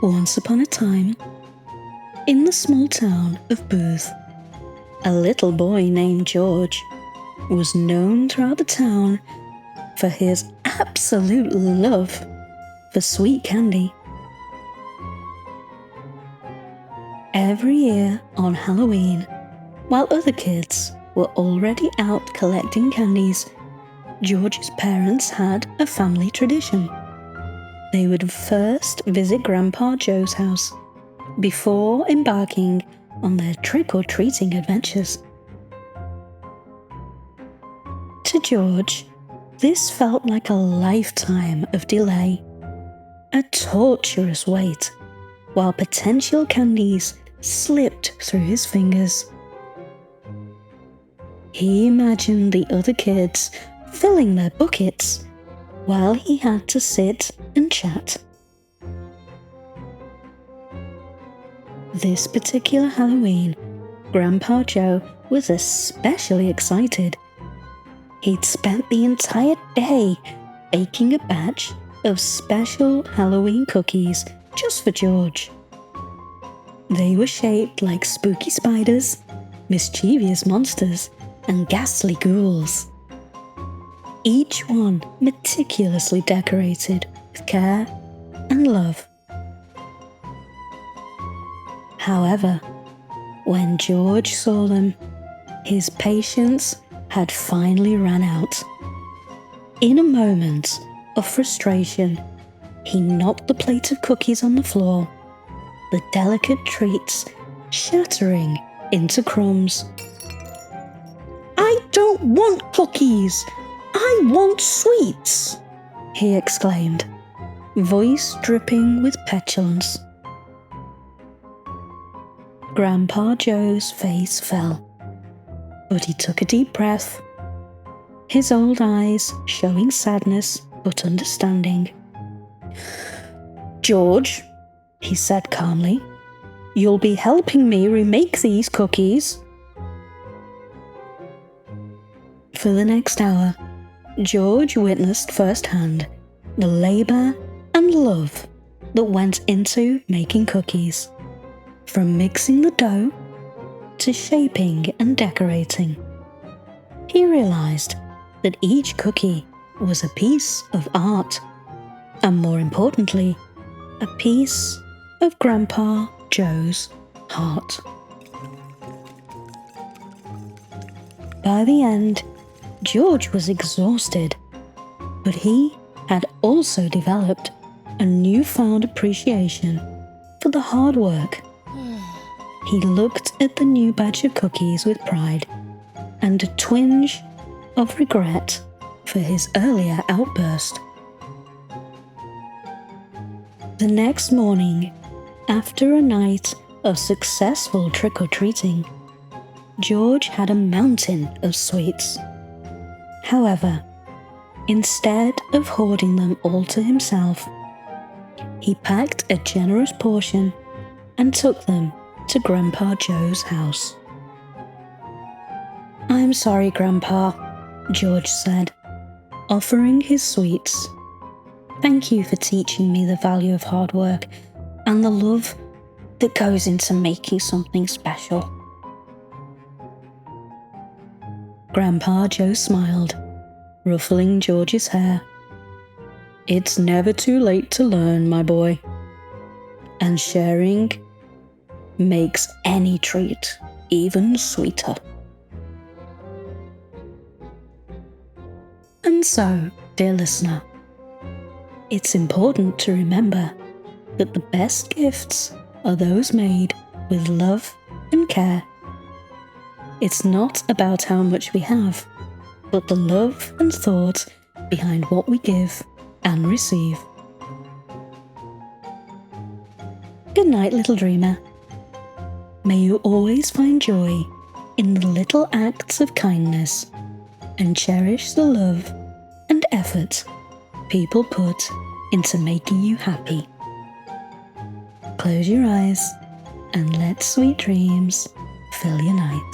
Once upon a time, in the small town of Booth, a little boy named George was known throughout the town for his absolute love for sweet candy. Every year on Halloween, while other kids were already out collecting candies, George's parents had a family tradition. They would first visit Grandpa Joe's house before embarking on their trick-or-treating adventures. To George, this felt like a lifetime of delay, a torturous wait, while potential candies slipped through his fingers. He imagined the other kids filling their buckets while he had to sit and chat. This particular Halloween, Grandpa Joe was especially excited. He'd spent the entire day baking a batch of special Halloween cookies just for George. They were shaped like spooky spiders, mischievous monsters, and ghastly ghouls. Each one meticulously decorated with care and love. However, when George saw them, his patience had finally run out. In a moment of frustration, he knocked the plate of cookies on the floor, the delicate treats shattering into crumbs. "I don't want cookies! I want sweets!" he exclaimed, voice dripping with petulance. Grandpa Joe's face fell, but he took a deep breath, his old eyes showing sadness but understanding. "George," he said calmly, "you'll be helping me remake these cookies." For the next hour, George witnessed firsthand the labour and love that went into making cookies, from mixing the dough to shaping and decorating. He realised that each cookie was a piece of art, and more importantly, a piece of Grandpa Joe's heart. By the end, George was exhausted, but he had also developed a newfound appreciation for the hard work. He looked at the new batch of cookies with pride and a twinge of regret for his earlier outburst. The next morning, after a night of successful trick-or-treating, George had a mountain of sweets. However, instead of hoarding them all to himself, he packed a generous portion and took them to Grandpa Joe's house. "I'm sorry, Grandpa," George said, offering his sweets. "Thank you for teaching me the value of hard work and the love that goes into making something special." Grandpa Joe smiled, ruffling George's hair. "It's never too late to learn, my boy. And sharing makes any treat even sweeter." And so, dear listener, it's important to remember that the best gifts are those made with love and care. It's not about how much we have, but the love and thought behind what we give and receive. Good night, little dreamer. May you always find joy in the little acts of kindness and cherish the love and effort people put into making you happy. Close your eyes and let sweet dreams fill your night.